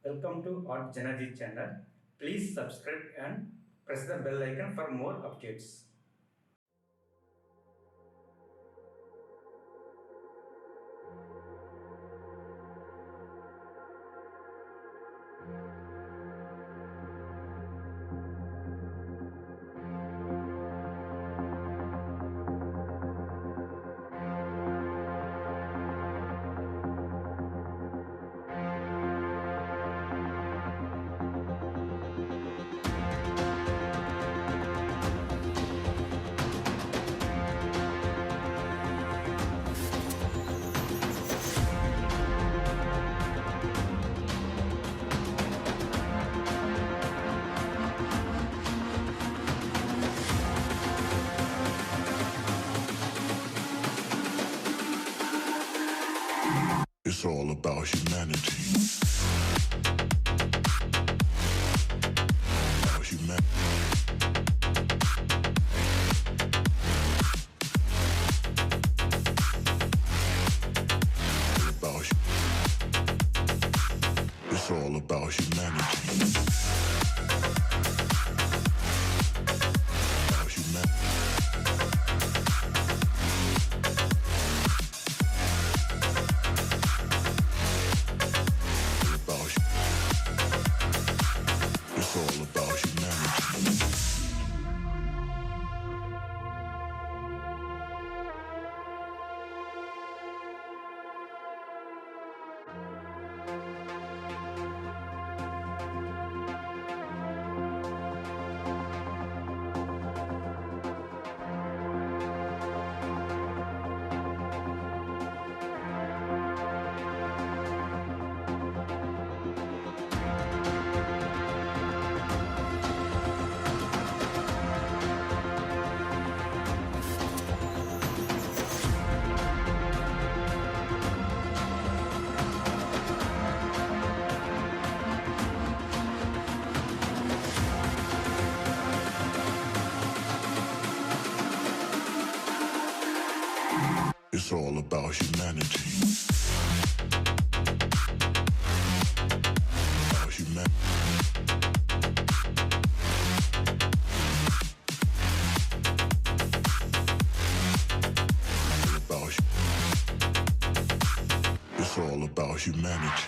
Welcome to artjanag channel. Please subscribe and press the bell icon for more updates. It's all about humanity. About humanity. It's all about humanity. About humanity. It's all about humanity. It's all about humanity. About humanity. It's all about humanity.